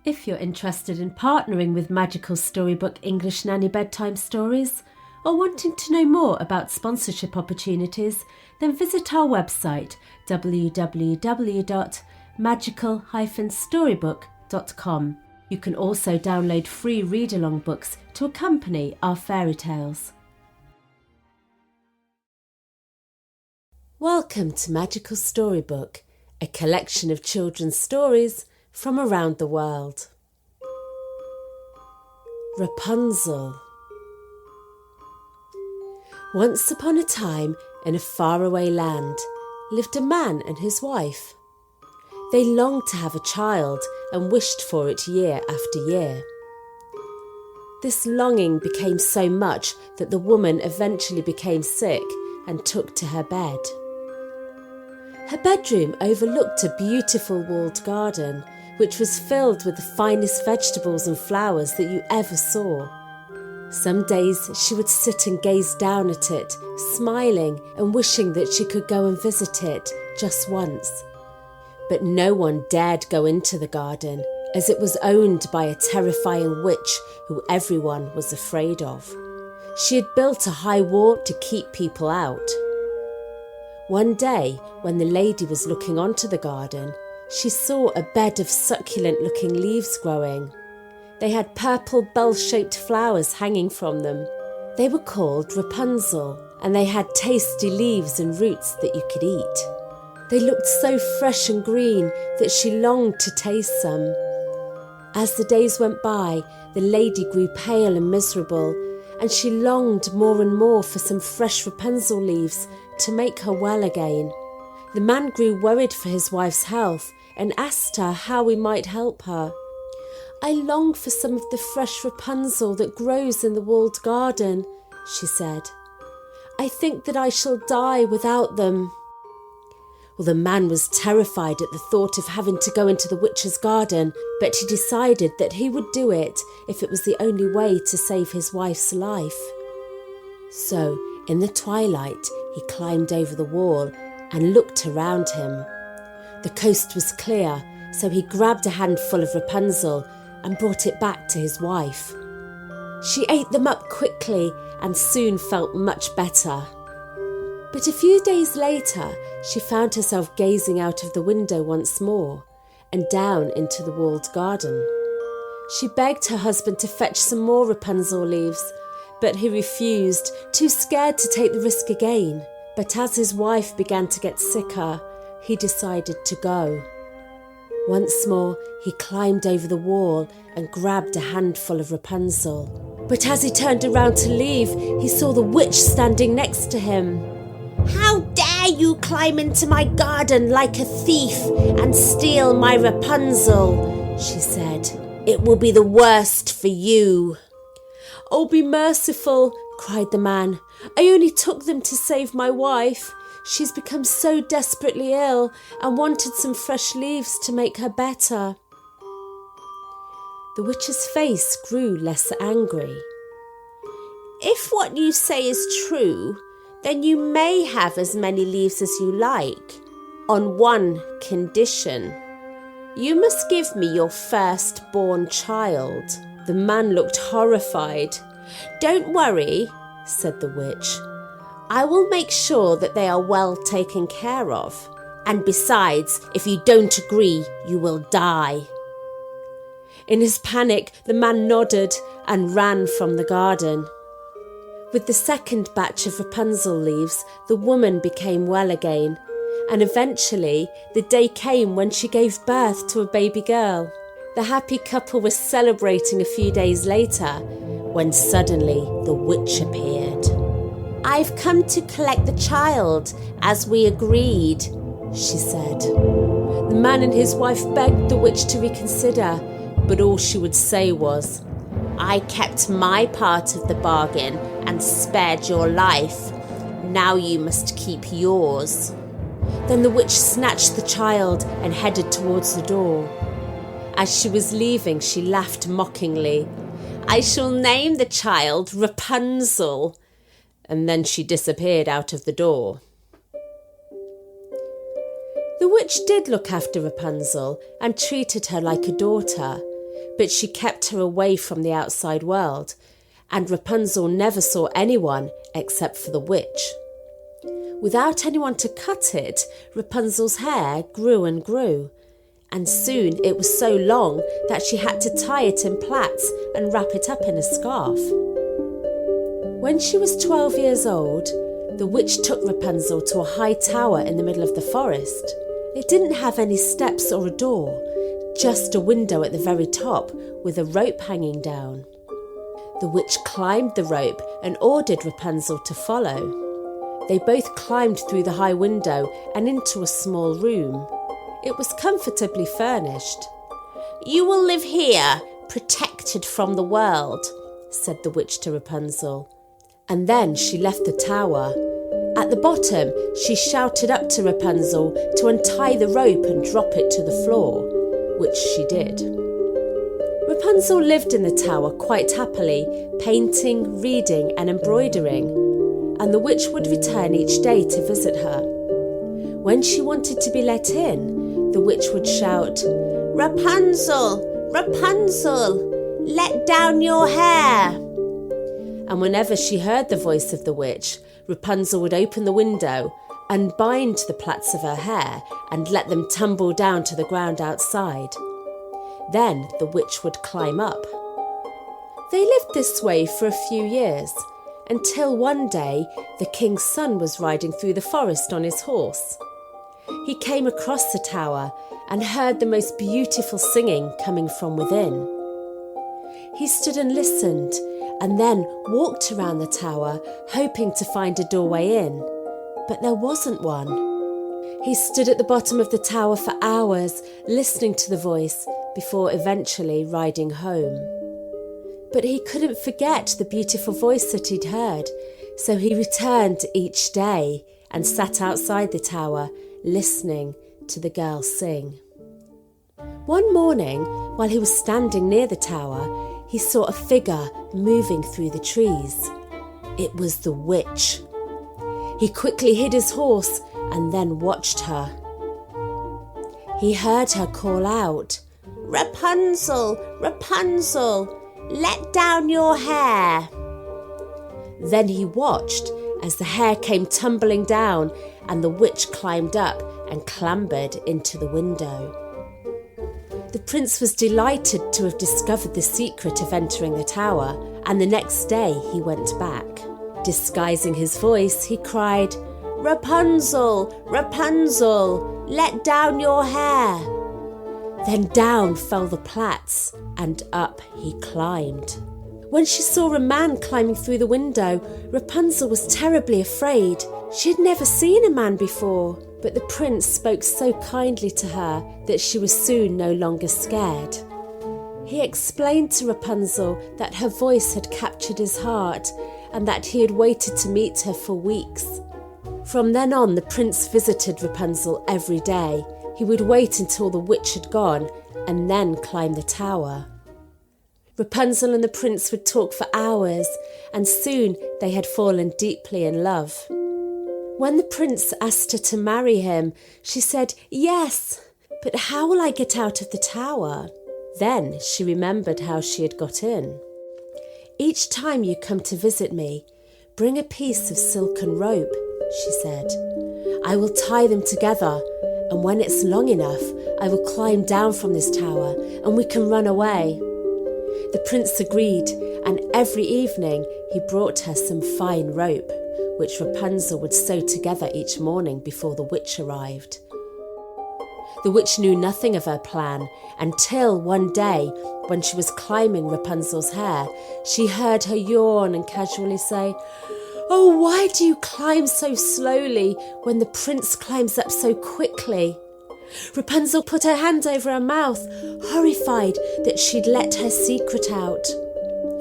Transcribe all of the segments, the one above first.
If you're interested in partnering with Magical Storybook English Nanny Bedtime Stories or wanting to know more about sponsorship opportunities, then visit our website www.magical-storybook.com. You can also download free read-along books to accompany our fairy tales. Welcome to Magical Storybook, a collection of children's stories from around the world. Rapunzel. Once upon a time, in a faraway land, lived a man and his wife. They longed to have a child and wished for it year after year. This longing became so much that the woman eventually became sick and took to her bed. Her bedroom overlooked a beautiful walled garden, which was filled with the finest vegetables and flowers that you ever saw. Some days she would sit and gaze down at it, smiling and wishing that she could go and visit it just once. But no one dared go into the garden, as it was owned by a terrifying witch who everyone was afraid of. She had built a high wall to keep people out. One day, when the lady was looking onto the garden, she saw a bed of succulent-looking leaves growing. They had purple bell-shaped flowers hanging from them. They were called Rapunzel, and they had tasty leaves and roots that you could eat. They looked so fresh and green that she longed to taste some. As the days went by, the lady grew pale and miserable, and she longed more and more for some fresh Rapunzel leaves to make her well again. The man grew worried for his wife's health and asked her how he might help her. "I long for some of the fresh Rapunzel that grows in the walled garden," she said. "I think that I shall die without them." Well, the man was terrified at the thought of having to go into the witch's garden, but he decided that he would do it if it was the only way to save his wife's life. So, in the twilight, he climbed over the wall and looked around him. The coast was clear, so he grabbed a handful of Rapunzel and brought it back to his wife. She ate them up quickly and soon felt much better. But a few days later, she found herself gazing out of the window once more and down into the walled garden. She begged her husband to fetch some more Rapunzel leaves, but he refused, too scared to take the risk again. But as his wife began to get sicker, he decided to go. Once more, he climbed over the wall and grabbed a handful of Rapunzel. But as he turned around to leave, he saw the witch standing next to him. "How dare you climb into my garden like a thief and steal my Rapunzel?" she said. "It will be the worst for you." "Oh, be merciful," cried the man. "I only took them to save my wife. She's become so desperately ill and wanted some fresh leaves to make her better." The witch's face grew less angry. "If what you say is true, then you may have as many leaves as you like, on one condition. You must give me your firstborn child." The man looked horrified. "Don't worry," said the witch. "I will make sure that they are well taken care of. And besides, if you don't agree, you will die." In his panic, the man nodded and ran from the garden. With the second batch of Rapunzel leaves, the woman became well again, and eventually the day came when she gave birth to a baby girl. The happy couple was celebrating a few days later, when suddenly the witch appeared. "I've come to collect the child, as we agreed," she said. The man and his wife begged the witch to reconsider, but all she would say was, "I kept my part of the bargain and spared your life. Now you must keep yours." Then the witch snatched the child and headed towards the door. As she was leaving, she laughed mockingly. "I shall name the child Rapunzel." And then she disappeared out of the door. The witch did look after Rapunzel and treated her like a daughter, but she kept her away from the outside world, and Rapunzel never saw anyone except for the witch. Without anyone to cut it, Rapunzel's hair grew and grew, and soon it was so long that she had to tie it in plaits and wrap it up in a scarf. When she was 12 years old, the witch took Rapunzel to a high tower in the middle of the forest. It didn't have any steps or a door, just a window at the very top with a rope hanging down. The witch climbed the rope and ordered Rapunzel to follow. They both climbed through the high window and into a small room. It was comfortably furnished. "You will live here, protected from the world," said the witch to Rapunzel. And then she left the tower. At the bottom, she shouted up to Rapunzel to untie the rope and drop it to the floor, which she did. Rapunzel lived in the tower quite happily, painting, reading and embroidering, and the witch would return each day to visit her. When she wanted to be let in, the witch would shout, "Rapunzel, Rapunzel, let down your hair." And whenever she heard the voice of the witch, Rapunzel would open the window, unbind the plaits of her hair and let them tumble down to the ground outside. Then the witch would climb up. They lived this way for a few years, until one day the king's son was riding through the forest on his horse. He came across the tower and heard the most beautiful singing coming from within. He stood and listened, and then walked around the tower, hoping to find a doorway in, but there wasn't one. He stood at the bottom of the tower for hours, listening to the voice, before eventually riding home. But he couldn't forget the beautiful voice that he'd heard, so he returned each day and sat outside the tower, listening to the girl sing. One morning, while he was standing near the tower, he saw a figure moving through the trees. It was the witch. He quickly hid his horse and then watched her. He heard her call out, "Rapunzel, Rapunzel, let down your hair." Then he watched as the hair came tumbling down and the witch climbed up and clambered into the window. The prince was delighted to have discovered the secret of entering the tower, and the next day he went back. Disguising his voice, he cried, "Rapunzel, Rapunzel, let down your hair." Then down fell the plaits, and up he climbed. When she saw a man climbing through the window, Rapunzel was terribly afraid. She had never seen a man before, but the prince spoke so kindly to her that she was soon no longer scared. He explained to Rapunzel that her voice had captured his heart and that he had waited to meet her for weeks. From then on, the prince visited Rapunzel every day. He would wait until the witch had gone and then climb the tower. Rapunzel and the prince would talk for hours, and soon they had fallen deeply in love. When the prince asked her to marry him, she said, "Yes, but how will I get out of the tower?" Then she remembered how she had got in. "Each time you come to visit me, bring a piece of silken rope," she said. "I will tie them together, and when it's long enough, I will climb down from this tower and we can run away." The prince agreed, and every evening he brought her some fine rope, which Rapunzel would sew together each morning before the witch arrived. The witch knew nothing of her plan until one day, when she was climbing Rapunzel's hair, she heard her yawn and casually say, "Oh, why do you climb so slowly when the prince climbs up so quickly?" Rapunzel put her hand over her mouth, horrified that she'd let her secret out.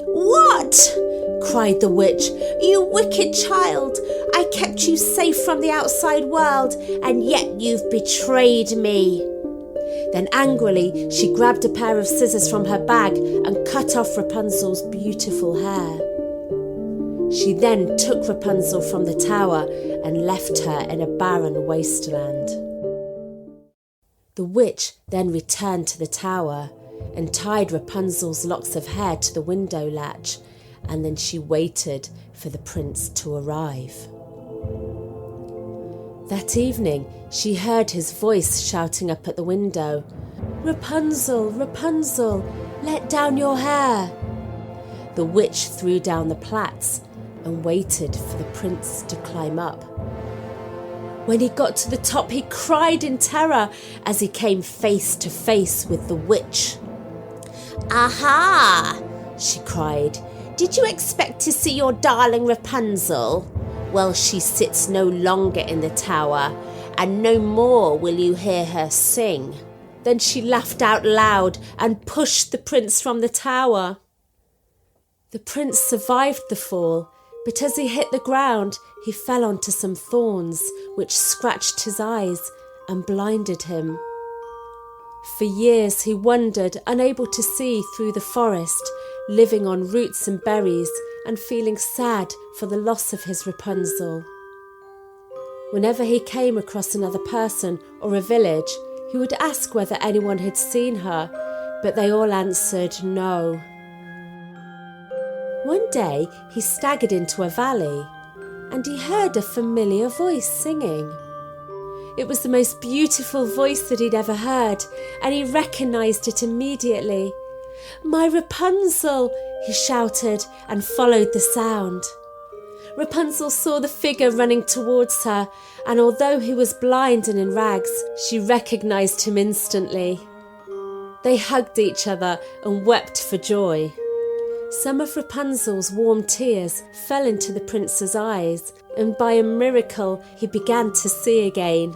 "What?" cried the witch. "You wicked child! I kept you safe from the outside world, and yet you've betrayed me." Then angrily, she grabbed a pair of scissors from her bag and cut off Rapunzel's beautiful hair. She then took Rapunzel from the tower and left her in a barren wasteland. The witch then returned to the tower, and tied Rapunzel's locks of hair to the window latch, and then she waited for the prince to arrive. That evening, she heard his voice shouting up at the window, "Rapunzel, Rapunzel, let down your hair." The witch threw down the plaits and waited for the prince to climb up. When he got to the top, he cried in terror as he came face to face with the witch. "Aha!" she cried. "Did you expect to see your darling Rapunzel? Well, she sits no longer in the tower, and no more will you hear her sing." Then she laughed out loud and pushed the prince from the tower. The prince survived the fall, but as he hit the ground, he fell onto some thorns, which scratched his eyes and blinded him. For years he wandered, unable to see through the forest, living on roots and berries and feeling sad for the loss of his Rapunzel. Whenever he came across another person or a village, he would ask whether anyone had seen her, but they all answered no. One day he staggered into a valley, and he heard a familiar voice singing. It was the most beautiful voice that he'd ever heard, and he recognised it immediately. "My Rapunzel!" he shouted, and followed the sound. Rapunzel saw the figure running towards her, and although he was blind and in rags, she recognised him instantly. They hugged each other and wept for joy. Some of Rapunzel's warm tears fell into the prince's eyes, and by a miracle he began to see again.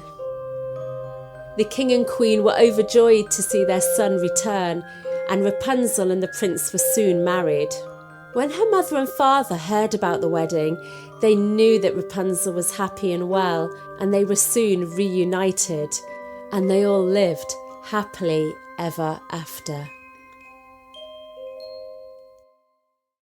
The king and queen were overjoyed to see their son return, and Rapunzel and the prince were soon married. When her mother and father heard about the wedding, they knew that Rapunzel was happy and well, and they were soon reunited, and they all lived happily ever after.